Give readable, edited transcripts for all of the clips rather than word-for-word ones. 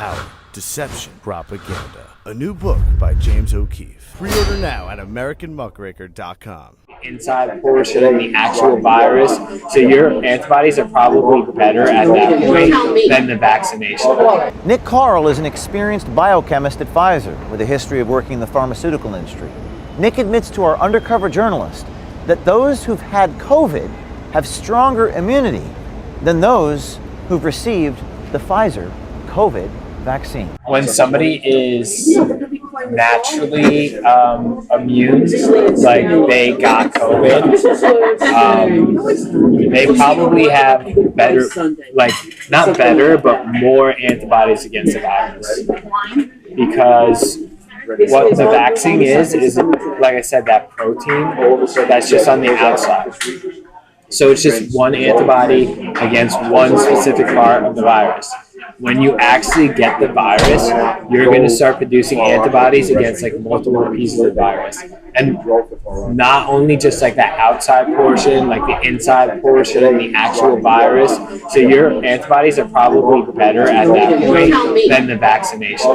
Out. Deception, Propaganda. A new book by James O'Keefe. Pre-order now at AmericanMuckraker.com. Inside portion of the actual virus, so your antibodies are probably better at that point than the vaccination. Nick Carl is an experienced biochemist at Pfizer with a history of working in the pharmaceutical industry. Nick admits to our undercover journalist that those who've had COVID have stronger immunity than those who've received the Pfizer COVID vaccine. When somebody is naturally immune, like they got COVID, they probably have better, like not better, but more antibodies against the virus. Because what the vaccine is like I said, that protein that's just on the outside. So it's just one antibody against one specific part of the virus. When you actually get the virus, you're going to start producing antibodies against like multiple pieces of the virus. And not only just like that outside portion, like the inside portion and the actual virus. So your antibodies are probably better at that point than the vaccination.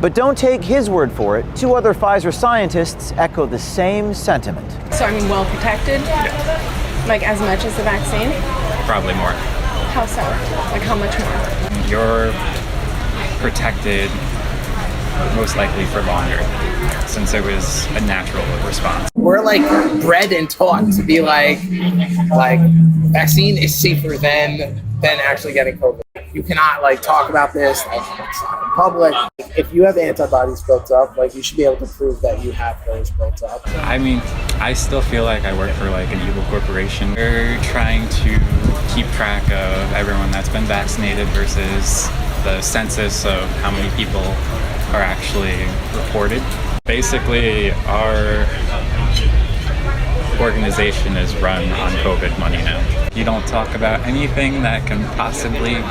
But don't take his word for it. Two other Pfizer scientists echo the same sentiment. So I'm well protected? Like as much as the vaccine? Probably more. How so? Like how much more? You're protected most likely for longer, since it was a natural response. We're like bred and taught to be like vaccine is safer than actually getting COVID. You cannot like talk about this like in public. If you have antibodies built up, like you should be able to prove that you have those built up. I mean, I still feel like I work for like an evil corporation. They're trying to keep track of everyone that's been vaccinated versus the census of how many people are actually reported. Basically, our organization is run on COVID money now. You don't talk about anything that can possibly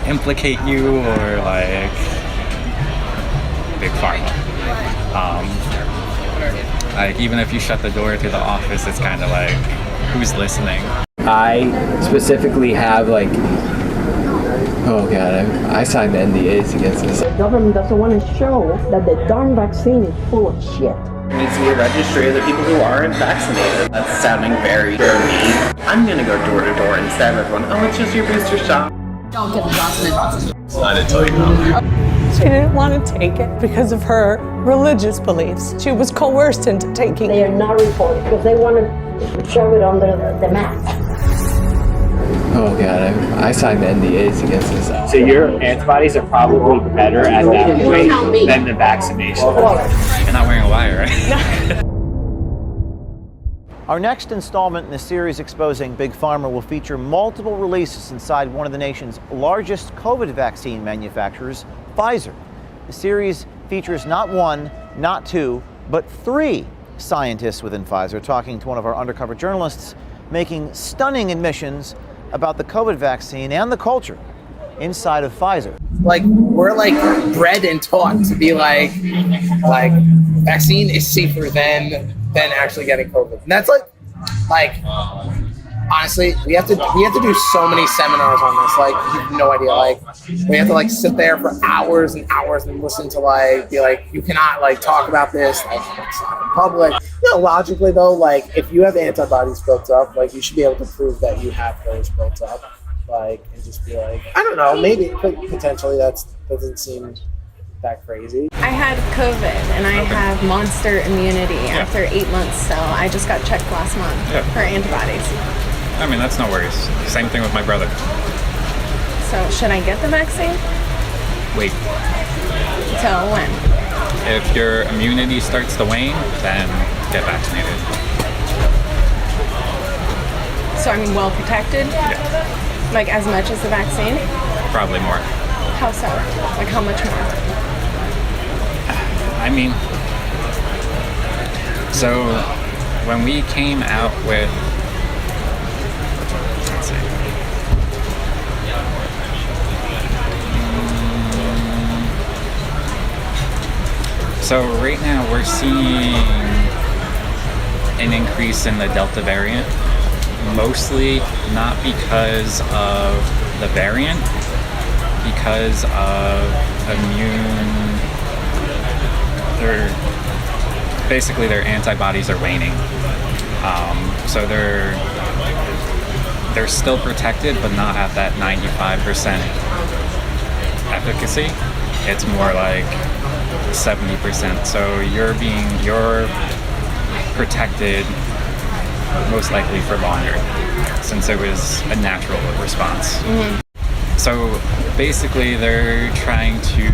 implicate you or like big pharma. Like even if you shut the door to the office, it's kind of like, who's listening? I specifically have like, oh god, I signed the NDAs against this. The government doesn't want to show that the darn vaccine is full of shit. There needs to be a registry of the people who aren't vaccinated. That's sounding very dirty. I'm gonna go door to door and stab everyone. Oh, it's just your booster shot. Don't get vaccinated. I didn't tell you no. She didn't want to take it because of her religious beliefs. She was coerced into taking it. They are not reported because they want to shove it under the mat. Oh god, I signed the NDAs against this. So your antibodies are probably better at that point than the vaccination. You're not wearing a wire, right? Our next installment in the series exposing Big Pharma will feature multiple releases inside one of the nation's largest COVID vaccine manufacturers, Pfizer. The series features not one, not two, but three scientists within Pfizer talking to one of our undercover journalists, making stunning admissions about the COVID vaccine and the culture inside of Pfizer. Like we're like bred and taught to be like vaccine is safer than actually getting COVID. And that's like honestly, we have to do so many seminars on this. Like you have no idea. Like we have to like sit there for hours and hours and listen to like be like you cannot like talk about this like in public. You know, logically though, like if you have antibodies built up, like you should be able to prove that you have those built up. Like and just be like, I don't know, maybe potentially that doesn't seem that crazy. I had COVID and I have monster immunity after 8 months, so I just got checked last month for antibodies. I mean, that's no worries. Same thing with my brother. So should I get the vaccine? Wait. Till when? If your immunity starts to wane, then get vaccinated. So I'm well protected? Yeah. Like as much as the vaccine? Probably more. How so? Like how much more? I mean, so when we came out with, let's see. So right now we're seeing an increase in the Delta variant mostly not because of the variant, because of their antibodies are waning. So they're still protected, but not at that 95% efficacy. It's more like 70%. So you're protected most likely for longer, since it was a natural response. So basically they're trying to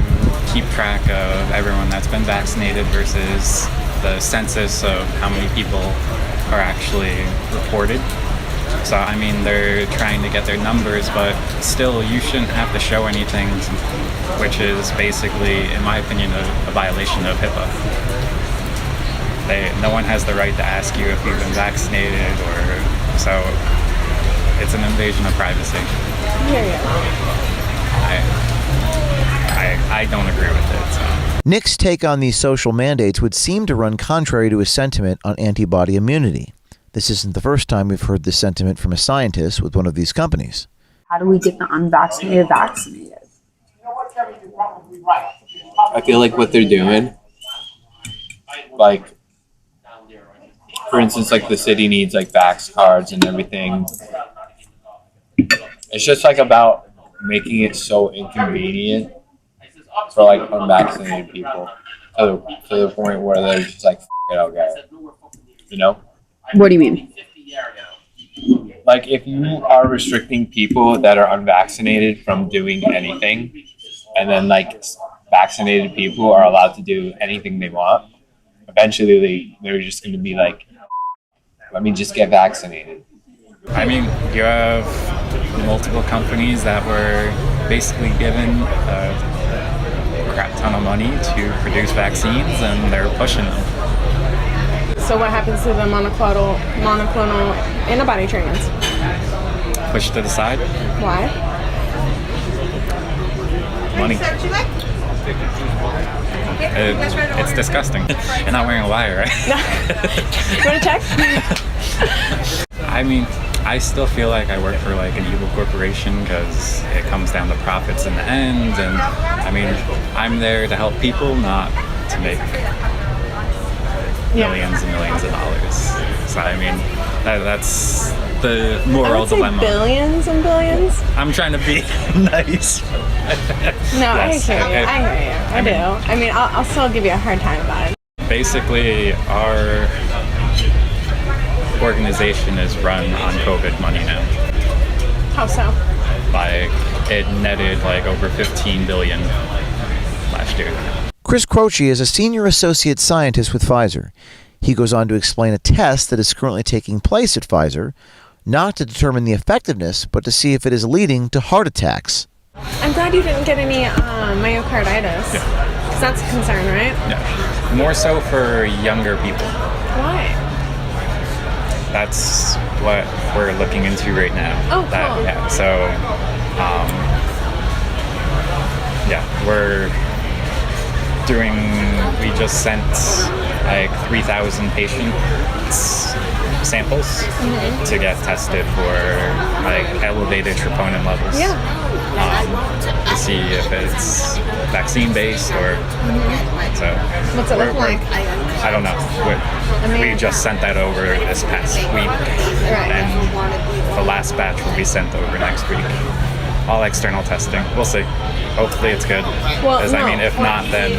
keep track of everyone that's been vaccinated versus the census of how many people are actually reported. So I mean, they're trying to get their numbers, but still you shouldn't have to show anything, which is basically, in my opinion, a violation of HIPAA. No one has the right to ask you if you've been vaccinated, so it's an invasion of privacy. I don't agree with it. So. Nick's take on these social mandates would seem to run contrary to his sentiment on antibody immunity. This isn't the first time we've heard this sentiment from a scientist with one of these companies. How do we get the unvaccinated vaccinated? I feel like what they're doing, like, for instance, like the city needs like vax cards and everything. It's just like about making it so inconvenient for like unvaccinated people to the point where they're just like, F it, I'll get it. You know? What do you mean? Like, if you are restricting people that are unvaccinated from doing anything, and then like vaccinated people are allowed to do anything they want, eventually they're just going to be like, let me just get vaccinated. I mean, you have multiple companies that were basically given a crap ton of money to produce vaccines, and they're pushing them. So what happens to the monoclonal antibody treatments? Pushed to the side. Why? Money. It's disgusting. You're not wearing a wire, right? You want to check? I mean, I still feel like I work for like an evil corporation because it comes down to profits in the end, and I mean, I'm there to help people, not to make millions and millions of dollars. So I mean, that's the moral dilemma. Billions and billions? I'm trying to be nice. No, yes, I hear you. I do. I mean, I'll still give you a hard time about it. Basically, our organization is run on COVID money now. How so? Like, it netted like over 15 billion last year. Chris Croce is a senior associate scientist with Pfizer. He goes on to explain a test that is currently taking place at Pfizer, not to determine the effectiveness, but to see if it is leading to heart attacks. I'm glad you didn't get any myocarditis. Because that's a concern, right? Yeah. More so for younger people. Why? That's what we're looking into right now. Oh, cool. Yeah, so, we just sent like 3,000 patient samples to get tested for like elevated troponin levels. To see if it's vaccine based or so. What's it look like? I don't know. We just sent that over this past week, and the last batch will be sent over next week. All external testing. We'll see. Hopefully it's good. Because I mean, if not, then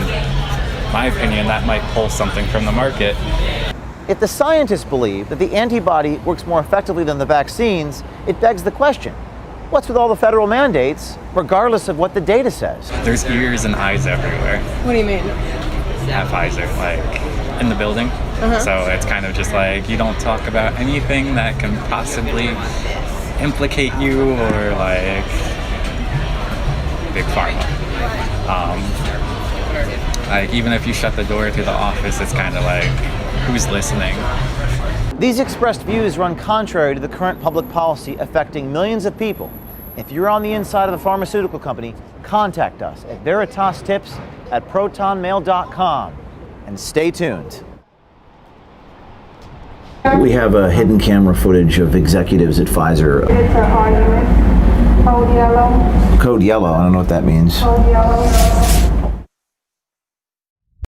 my opinion, that might pull something from the market. If the scientists believe that the antibody works more effectively than the vaccines, it begs the question, what's with all the federal mandates, regardless of what the data says? There's ears and eyes everywhere. What do you mean? At Pfizer, like in the building. So it's kind of just like, you don't talk about anything that can possibly implicate you or like big pharma. Like, even if you shut the door to the office, it's kind of like, who's listening? These expressed views run contrary to the current public policy affecting millions of people. If you're on the inside of a pharmaceutical company, contact us at veritastips@protonmail.com and stay tuned. We have hidden camera footage of executives at Pfizer. It's an argument. Code yellow. Code yellow, I don't know what that means. Code yellow.